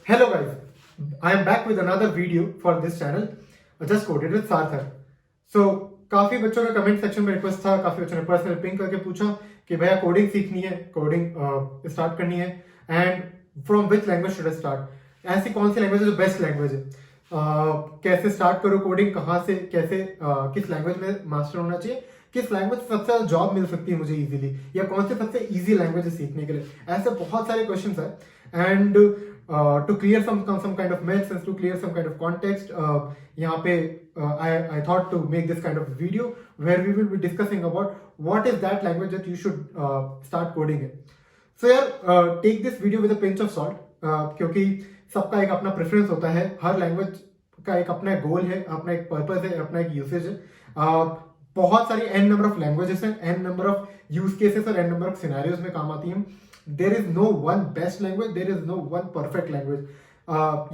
Hello guys, I am back with another video for this channel, Just Coded with Sarthar. So काफी बच्चों का comment section में request था, काफी बच्चों ने पर्सनल पिंग करके पूछा कि भैया कोडिंग सीखनी है, कोडिंग स्टार्ट करनी है and from which language should I start, ऐसी कौन सी लैंग्वेज है जो बेस्ट लैंग्वेज है, कैसे स्टार्ट करो कोडिंग, कहाँ से कैसे किस लैंग्वेज में मास्टर होना चाहिए, किस लैंग्वेज से सबसे ज्यादा जॉब मिल सकती है मुझे इजीली, या कौन सी सबसे इजी लैंग्वेज है सीखने के लिए। ऐसे बहुत सारे क्वेश्चंस है and to clear some kind of myths and to clear some kind of context, यहाँ पे I thought to make this kind of video where we will be discussing about what is that language that you should start coding in. So यार take this video with a pinch of salt, क्योंकि सबका एक अपना preference होता है, हर language का एक अपना गोल है, अपना एक पर्पस है, अपना एक यूसेज है। बहुत सारी एन नंबर ऑफ लैंग्वेजेस हैं, n number of use cases और एन नंबर ऑफ सिनेरियोज में काम आती हैं। There is no one best language, there is no one perfect language.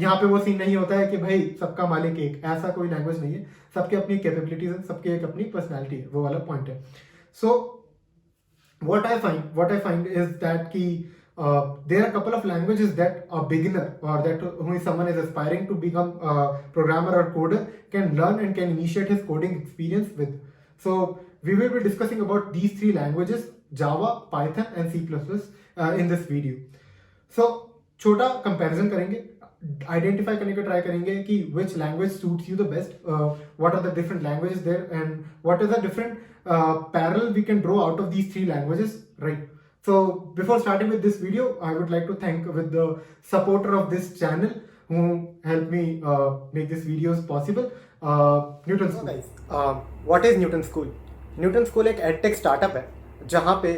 यहाँ पे वो सीन नहीं होता है कि भाई सबका मालिक एक, ऐसा कोई लैंग्वेज नहीं है। सबके अपनी कैपेबिलिटीज है, सबके एक अपनी पर्सनैलिटी है, वो वाला पॉइंट है। सो what I find is that there are a couple of languages that a beginner or that who is someone is aspiring to become a programmer or coder can learn and can initiate his coding experience with. So we will be discussing about these three languages: Java, Python and C++ in this video. So छोटा comparison करेंगे, identify करने का try करेंगे कि which language suits you the best, what are the different languages there and what is the different parallel we can draw out of these three languages, right? So before starting with this video, I would like to thank with the supporter of this channel who helped me make these videos possible, Newton School. Guys, what is Newton School? Newton School एक edtech startup है जहाँ पे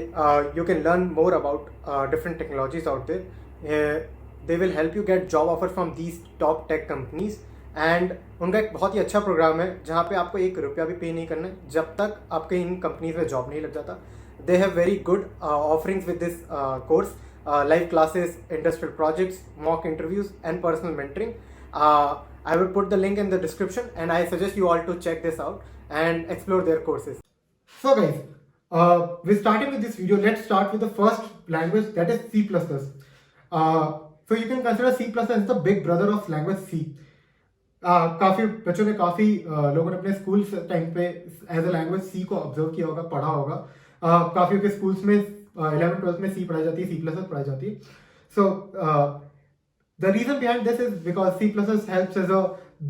you can learn more about different technologies out there. They will help you get job offer from these top tech companies. And उनका एक बहुत ही अच्छा programme है जहाँ पे आपको ₹1 भी पे नहीं करना है जब तक आपके इन कंपनीज में जॉब नहीं लग जाता। They have very good offerings with this course, live classes, industrial projects, mock interviews and personal mentoring. I will put the link in the description and I suggest you all to check this out and explore their courses. So guys, we're starting with this video. Let's start with the first language, that is C++. So you can consider C++ as the big brother of language C. काफी बच्चों ने, काफी लोगों ने अपने school time पे as a language C को observe किया होगा, पढ़ा होगा। काफी के स्कूल्स में 11th-12th में सी पढ़ाई जाती है, C++ पढ़ाई जाती है। So the reason behind this is because C++ helps as a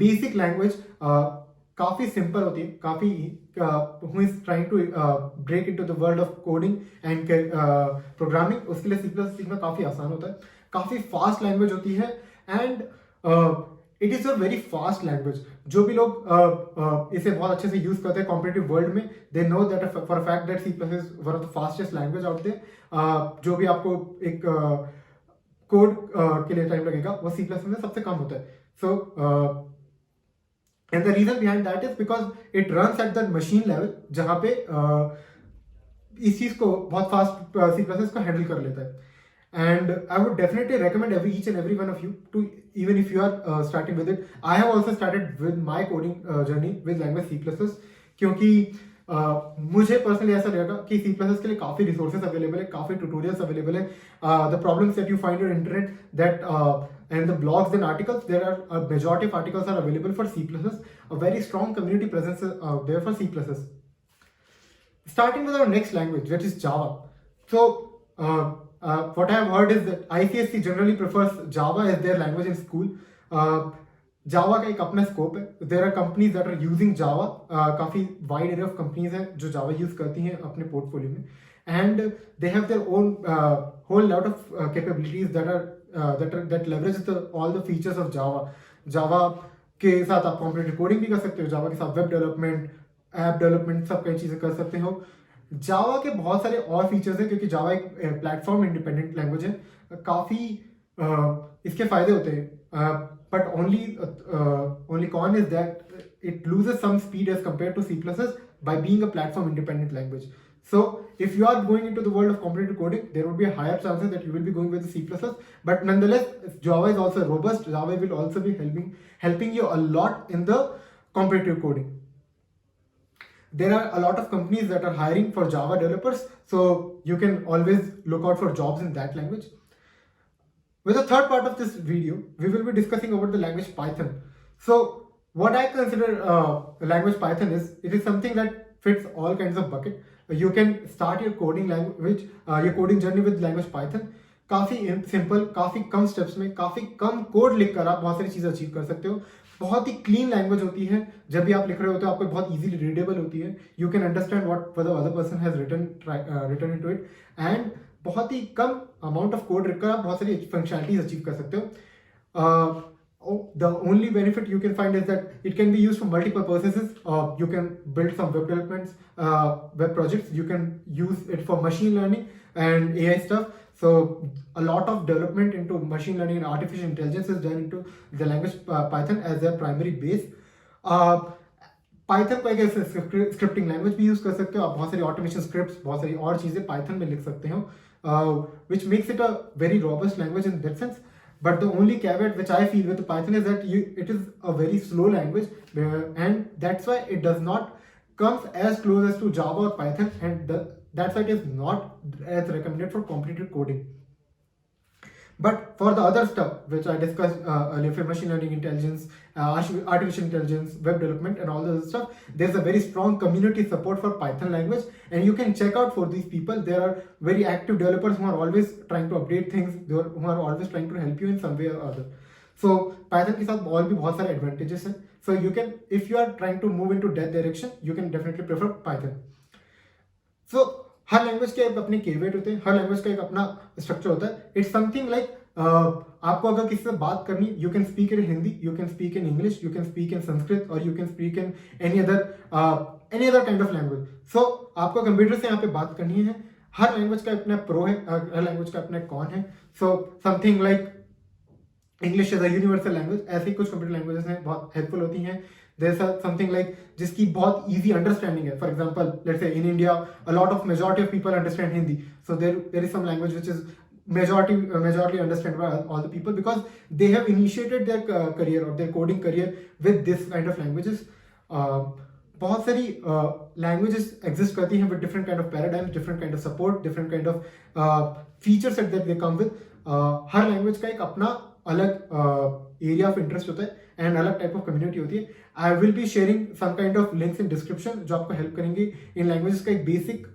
basic language. काफी सिंपल होती है, काफी who is trying to break into the world of coding and programming, उसके लिए C++ सीखना काफी आसान होता है। काफी फास्ट लैंग्वेज होती है and it is a very fast language. जो भी लोग इसे बहुत अच्छे से यूज करते हैं कॉम्पिटिटिव वर्ल्ड में, they know that for a fact that C++ is one of the fastest language out there. जो भी आपको एक कोड के लिए टाइम लगेगा वो C++ में सबसे कम होता है। So and the reason behind that is because it runs at the machine level, जहाँ पे इस चीज को बहुत फास्ट C++ को हैंडल कर लेता है। And I would definitely recommend each and every one of you to, even if you are starting with it. I have also started with my coding journey with language C++, क्योंकि मुझे personally ऐसा लगा कि C++ के लिए काफी resources available है, काफी ट्यूटोरियल्स अवेलेबल है। The problems that you find on internet that and the blogs and articles, there are a majority of articles are available for C++. A very strong community presence out there for C++. Starting with our next language, which is Java. So what I have heard is that ICSE generally prefers Java as their language in school. Java का एक अपना scope है. There are companies that are using Java. काफी wide array of companies हैं जो Java use करती हैं अपने पोर्टफोलियो में, and they have their own whole lot of capabilities that leverage all the features of Java. Java के साथ आप कॉम्पिटिटिव कोडिंग भी कर सकते हो, Java के साथ वेब डेवलपमेंट, ऐप डेवलपमेंट, सब कई चीजें कर सकते हो। जावा के बहुत सारे और फीचर्स हैं क्योंकि जावा एक प्लेटफॉर्म इंडिपेंडेंट लैंग्वेज है। काफ़ी इसके फायदे होते हैं, but only con is that it loses some speed as compare to C++ by being a platform independent language. So if you are going into the world of competitive coding, there would be a higher chances that you will be going with the C++. But nonetheless, Java is also robust. Java will also be helping you a lot in the competitive coding. There are a lot of companies that are hiring for Java developers, so you can always look out for jobs in that language. With the third part of this video, we will be discussing about the language Python. So what I consider language Python is, it is something that fits all kinds of bucket. You can start your coding language, your coding journey with language Python. काफ़ी simple, काफ़ी कम steps में, काफ़ी कम code लिखकर आप बहुत सारी चीज़ें achieve कर सकते हो. बहुत ही क्लीन लैंग्वेज होती है. जब भी आप लिख रहे होते हो आपको बहुत इजीली रीडेबल होती है. You can understand what the other person has written into it, and बहुत ही कम अमाउंट ऑफ कोड लिखकर आप बहुत सारी फंक्शनलिटीज अचीव कर सकते हो. The only benefit you can find is that it can be used for multiple purposes. You can build some web developments, web projects. You can use it for machine learning and AI stuff. So a lot of development into machine learning and artificial intelligence is done into the language Python as their primary base. Python को एक scripting language भी use कर सकते हो आप. बहुत सारी automation scripts, बहुत सारी और चीजें पाइथन में लिख सकते हो, which makes it a very robust language in that sense. But the only caveat which I feel with Python is that it is a very slow language, and that's why it does not comes as close as to Java or Python, and that's why it is not as recommended for competitive coding. But for the other stuff which I discussed earlier, for machine learning, intelligence, artificial intelligence, web development, and all this stuff, there's a very strong community support for Python language, and you can check out for these people. There are very active developers who are always trying to update things, who are always trying to help you in some way or other. So Python के साथ और भी बहुत सारे advantages हैं. So you can, if you are trying to move into that direction, you can definitely prefer Python. So her language के अपने केवेट होते हैं, हर लैंग्वेज का एक अपना स्ट्रक्चर होता है. इट्स समथिंग लाइक आपको अगर किसी से बात करनी, you can speak in Hindi, you can speak in English, you can speak in Sanskrit, और you can speak in any other kind of language. So आपको कंप्यूटर से यहाँ पे बात करनी है. हर लैंग्वेज का अपना प्रो है, हर लैंग्वेज का अपना कॉन है. So something like English is a universal language. ऐसी कुछ कंप्यूटर लैंग्वेजेस हैं, बहुत हेल्पफुल होती हैं. There's something like जिसकी बहुत easy understanding है. For example, let's say in India, a lot of majority of people understand Hindi. So there is some language which is majority understand by all the people, because they have initiated their career or their coding career with this kind of languages. बहुत सारी languages exist करती हैं with different kind of paradigms, different kind of support, different kind of features that they come with. Her language का एक अपना अलग area of interest होता है एंड अलग टाइप ऑफ कम्युनिटी होती है. I will be sharing some kind of links in description जो आपको हेल्प करेंगे इन लैंग्वेजेस का एक बेसिक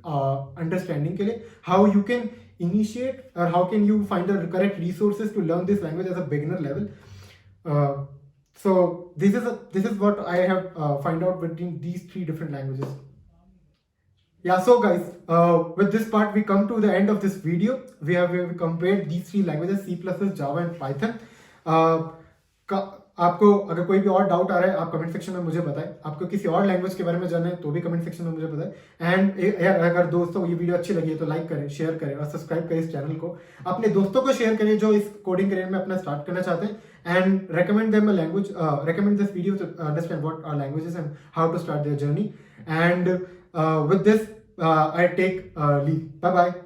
अंडरस्टैंडिंग के लिए. हाउ यू कैन इनिशिएट और how can you find the correct resources to learn this language as a beginner level. So this is what I have find out between these three different languages. Yeah, so guys, with this part we come to the end of this video. We have compared these three languages, C++, Java and Python. आपको अगर कोई भी और doubt आ रहा है आप comment section में मुझे बताएं. आपको किसी और लैंग्वेज के बारे में जानना है तो भी कमेंट सेक्शन में मुझे बताएं. एंड यार अगर दोस्तों ये वीडियो अच्छी लगी है तो लाइक करें, शेयर करें और सब्सक्राइब करें इस चैनल को. अपने दोस्तों को शेयर करें जो इस कोडिंग करियर में अपना स्टार्ट करना चाहते हैं. And recommend them a language, recommend this video to understand what are languages and how to start their journey. And with this I take leave. Bye bye.